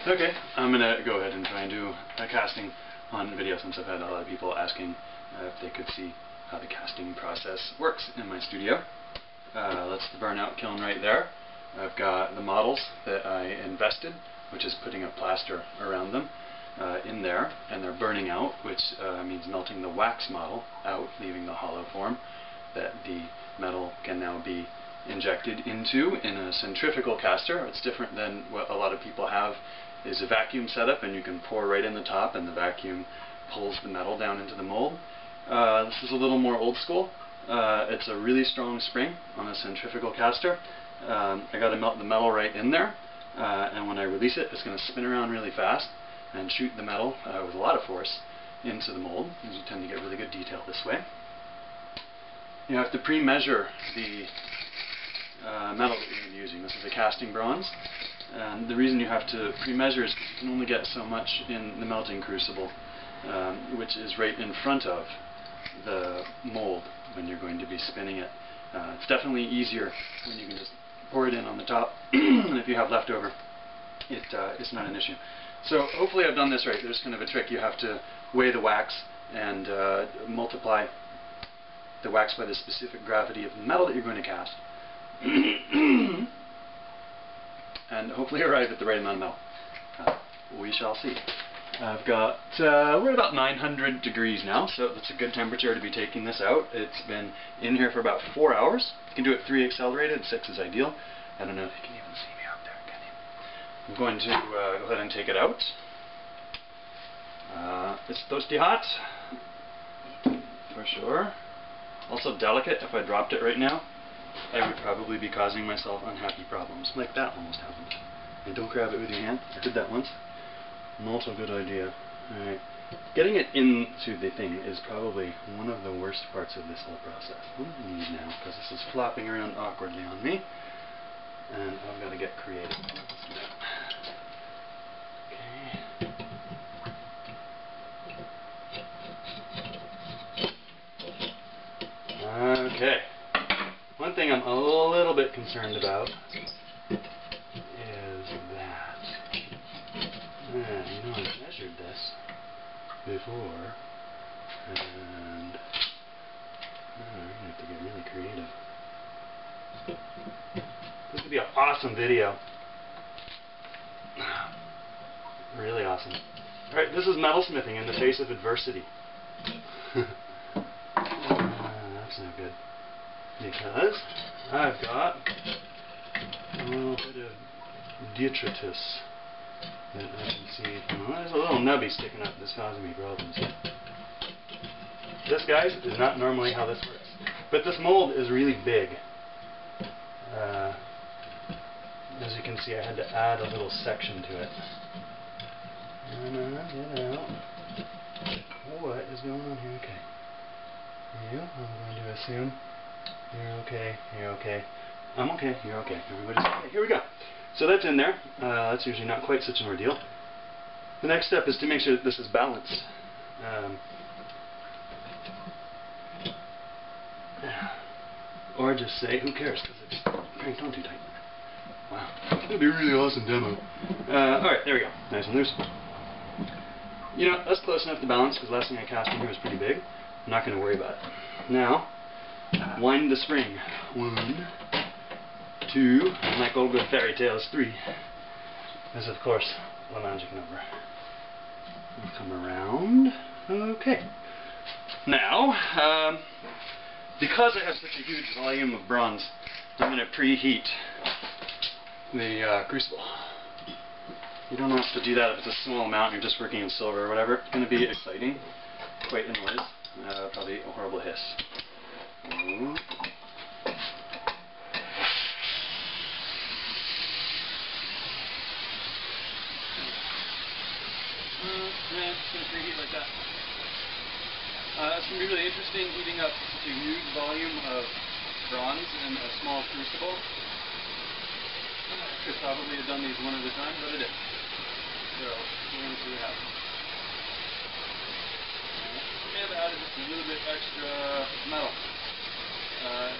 Okay, I'm gonna go ahead and try and do a casting on video since I've had a lot of people asking if they could see how the casting process works in my studio. That's the burnout kiln right there. I've got the models that I invested, which is putting a plaster around them in there, and they're burning out, which means melting the wax model out, leaving the hollow form that the metal can now be injected into in a centrifugal caster. It's different than what a lot of people have, is a vacuum setup, and you can pour right in the top and the vacuum pulls the metal down into the mold. This is a little more old school. It's a really strong spring on a centrifugal caster. I got to melt the metal right in there, and when I release it, it's going to spin around really fast and shoot the metal with a lot of force into the mold, because you tend to get really good detail this way. You have to pre-measure the metal that you're going to be using. This is a casting bronze, and the reason you have to pre-measure is because you can only get so much in the melting crucible, which is right in front of the mold when you're going to be spinning it. It's definitely easier when you can just pour it in on the top, and if you have leftover, it's not an issue. So hopefully I've done this right. There's kind of a trick. You have to weigh the wax and multiply the wax by the specific gravity of the metal that you're going to cast, and hopefully arrive at the right amount of metal. We shall see. I've got, we're at about 900 degrees now, so that's a good temperature to be taking this out. It's been in here for about 4 hours. You can do it 3 accelerated, 6 is ideal. I don't know if you can even see me out there, can you? I'm going to go ahead and take it out. It's toasty hot, for sure. Also delicate. If I dropped it right now, I would probably be causing myself unhappy problems. Like that almost happened. And don't grab it with your hand. I did that once. Not a good idea. Alright. Getting it into the thing is probably one of the worst parts of this whole process. What do I need now? Because this is flopping around awkwardly on me. And I've got to get creative. Let's do that. Okay. Okay. One thing I'm a little bit concerned about is that, you know, I measured this before, and I'm going to have to get really creative. This would be an awesome video. Really awesome. Alright, this is metalsmithing in the face of adversity. That's not good. Because I've got a little bit of detritus that I can see. Oh, there's a little nubby sticking up that's causing me problems. This, guys, is not normally how this works. But this mold is really big. As you can see, I had to add a little section to it. What is going on here? Okay. I'm going to assume you're okay, you're okay. I'm okay, you're okay. Everybody's okay. Here we go. So that's in there. That's usually not quite such an ordeal. The next step is to make sure that this is balanced. Or just say, who cares, because it's cranked on too tight. Wow. That'd be a really awesome demo. Alright, there we go. Nice and loose. You know, that's close enough to balance, because the last thing I cast in here was pretty big. I'm not going to worry about it. Now, wind the spring. 1, 2, and like all good fairy tales, 3 is of course the magic number. We'll come around. Okay. Now, because I have such a huge volume of bronze, I'm going to preheat the crucible. You don't have to do that if it's a small amount and you're just working in silver or whatever. It's going to be exciting, quite a noise, probably a horrible hiss. Okay, just going to preheat like that. It's going to be really interesting heating up such a huge volume of bronze in a small crucible. I could probably have done these one at a time, but I didn't. So, we're going to see what happens. I may have added just a little bit extra metal.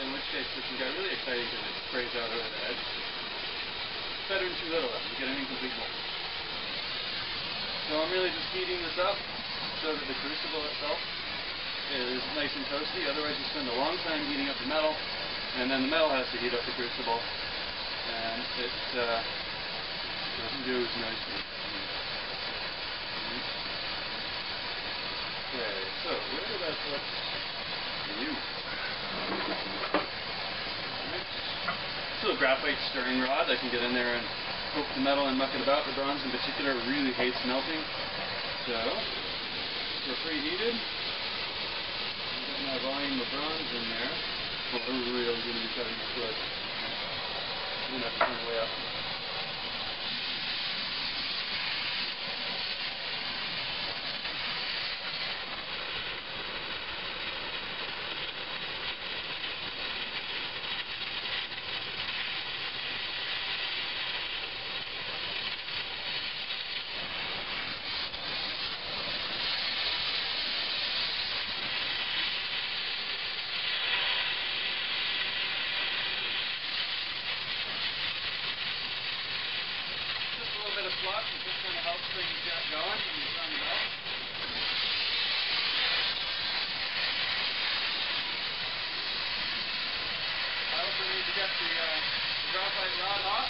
In which case this can get really exciting because it sprays out over the edge. better than too little of it. You get an incomplete mold. So I'm really just heating this up so that the crucible itself is nice and toasty. Otherwise you spend a long time heating up the metal, and then the metal has to heat up the crucible, and it doesn't do as nicely. Okay, so where did I put you? This little graphite stirring rod, I can get in there and poke the metal and muck it about. The bronze in particular really hates melting. So, we're preheated. I'm getting my volume of bronze in there. Well, we're really going to be cutting this wood. I'm going to have to turn it way up. Flux, it just kind of helps things get going when you turn it up. I also need to get the graphite rod hot.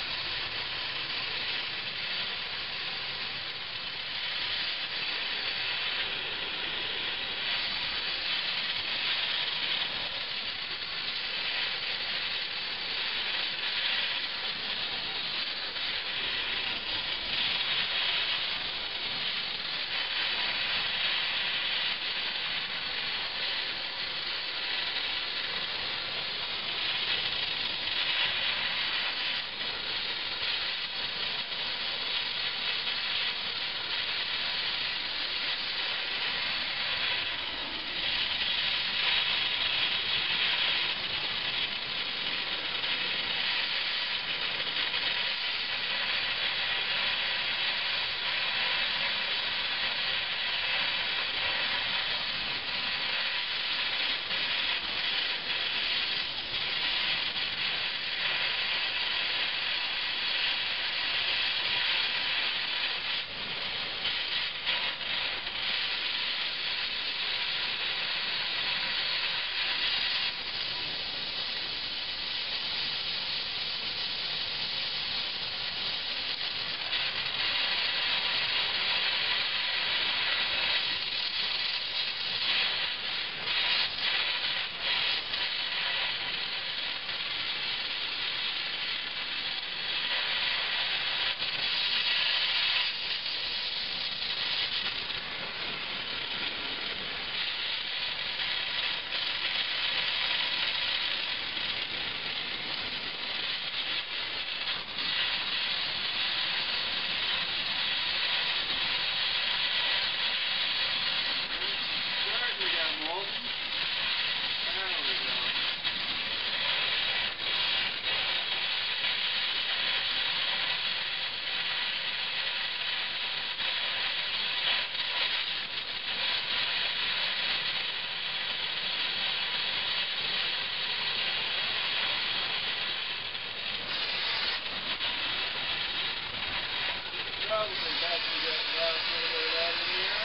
Probably best to get the last little bit of that in here.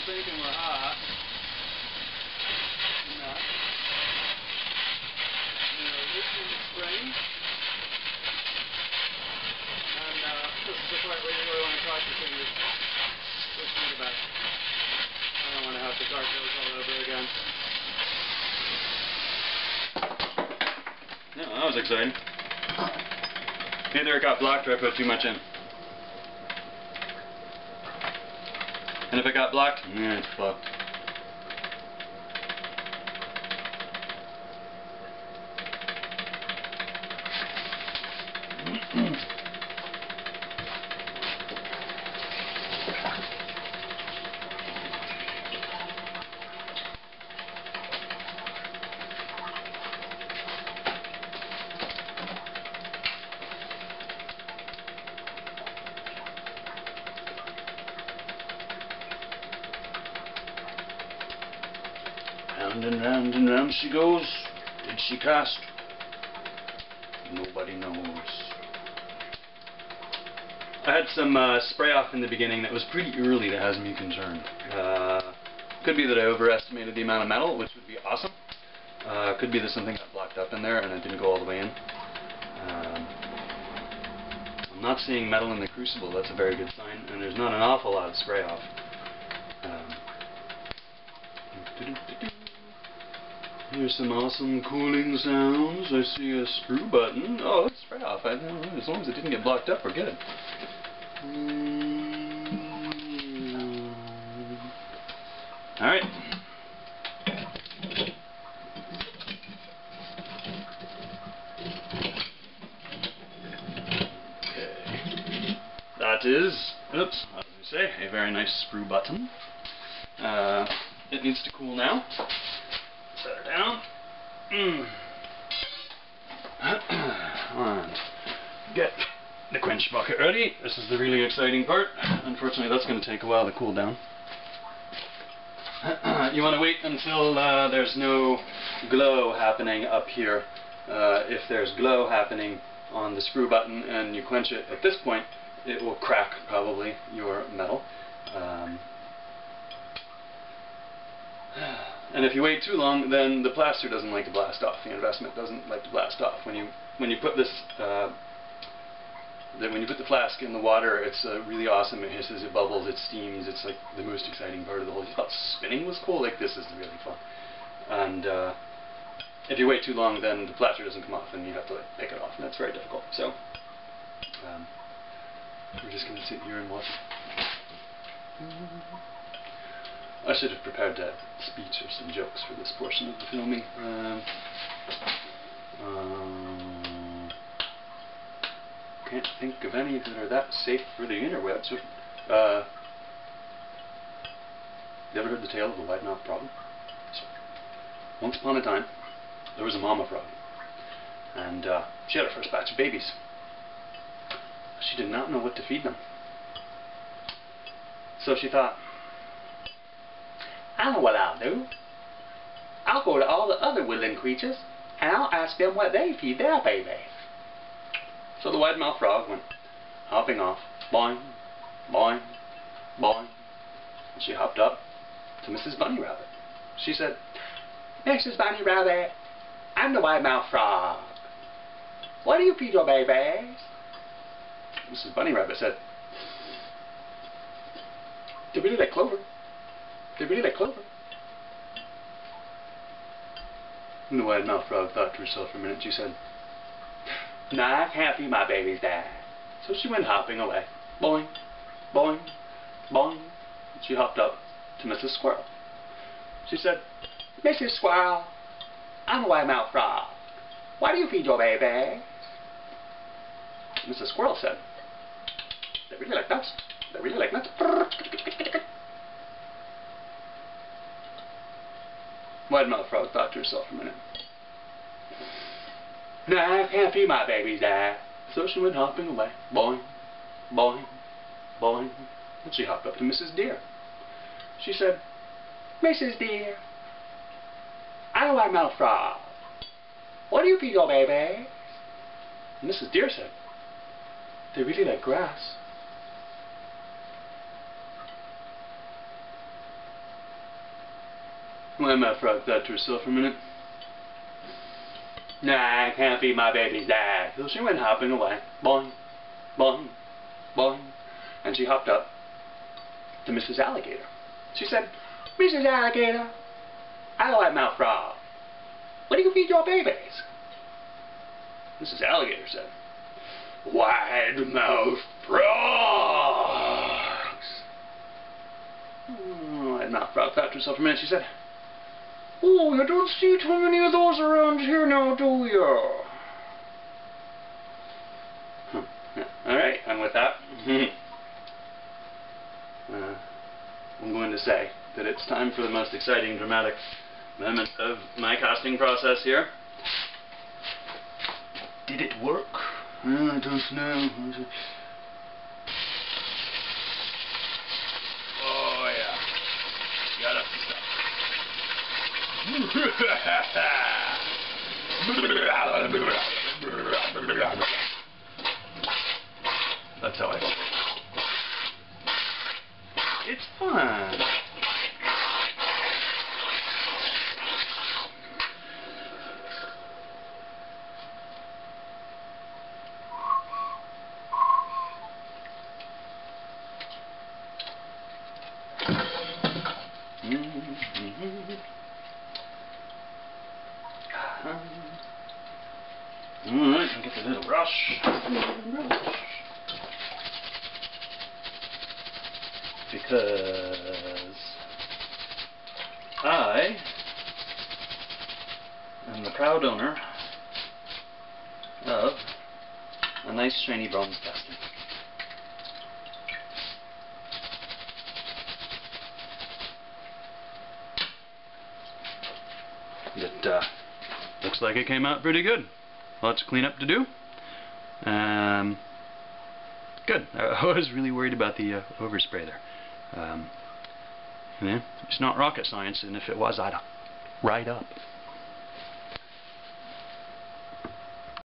Thinking we're hot enough. Loosen the spring. And this is the part where you really want to cross your fingers. Just think about it. I don't want to have to torque those all over again. No, that was exciting. Either it got blocked or I put too much in. And if it got blocked, it's fucked. Round and round she goes. Did she cast? Nobody knows. I had some spray off in the beginning that was pretty early that has me concerned. Could be that I overestimated the amount of metal, which would be awesome. Could be that something got blocked up in there and it didn't go all the way in. I'm not seeing metal in the crucible, that's a very good sign, and there's not an awful lot of spray off. Here's some awesome cooling sounds. I see a screw button. Oh, it's spray off. As long as it didn't get blocked up, we're good. Alright. That is, oops, as we say, a very nice screw button. It needs to cool now. Set her down. And get the quench bucket ready. This is the really exciting part. Unfortunately, that's going to take a while to cool down. You want to wait until there's no glow happening up here. If there's glow happening on the screw button and you quench it at this point, it will crack probably your metal. And if you wait too long, then the plaster doesn't like to blast off. The investment doesn't like to blast off. When you put this, when you put the flask in the water, it's really awesome. It hisses, it bubbles, it steams. It's like the most exciting part of the whole. You thought spinning was cool? Like this is really fun. And if you wait too long, then the plaster doesn't come off, and you have to like pick it off, and that's very difficult. So we're just going to sit here and watch it. I should have prepared a speech or some jokes for this portion of the filming. Can't think of any that are that safe for the interwebs. You ever heard the tale of the wide-mouth frog? Once upon a time, there was a mama frog, and she had her first batch of babies. She did not know what to feed them. So she thought, I know what I'll do. I'll go to all the other woodland creatures and I'll ask them what they feed their babies. So the wide-mouthed frog went hopping off, boing, boing, boing. And she hopped up to Mrs. Bunny Rabbit. She said, Mrs. Bunny Rabbit, I'm the wide-mouthed frog. What do you feed your babies? Mrs. Bunny Rabbit said, they really like clover. They really like clover. And the wide-mouthed frog thought to herself for a minute. She said, no, I can't feed my babies that. So she went hopping away. Boing, boing, boing. And she hopped up to Mrs. Squirrel. She said, Mrs. Squirrel, I'm a wide-mouthed frog. Why do you feed your babies? Mrs. Squirrel said, they really like nuts. They really like nuts. Wide-mouthed frog thought to herself for a minute. No, I can't feed my babies that. So she went hopping away. Boing, boing, boing. And she hopped up to Mrs. Deer. She said, Mrs. Deer, I'm a wide-mouthed frog. What do you feed your babies? And Mrs. Deer said, they really like grass. Wide-mouthed frog thought to herself for a minute. Nah, I can't feed my babies that. So she went hopping away. Boing, boing, boing. And she hopped up to Mrs. Alligator. She said, Mrs. Alligator, I'm a wide-mouthed frog. What do you feed your babies? Mrs. Alligator said, wide-mouthed frogs. Wide-mouthed frog thought to herself for a minute. She said, oh, you don't see too many of those around here now, do you? Yeah. Alright, and with that, I'm going to say that it's time for the most exciting, dramatic moment of my casting process here. Did it work? I don't know. Oh yeah. Got up and stuff. That's how I feel. It's fun. Alright, I'll get the little brush. Because I am the proud owner of a nice shiny bronze casting. It looks like it came out pretty good. Lots of cleanup to do. Good. I was really worried about the overspray there. Yeah, it's not rocket science, and if it was, I'd write up.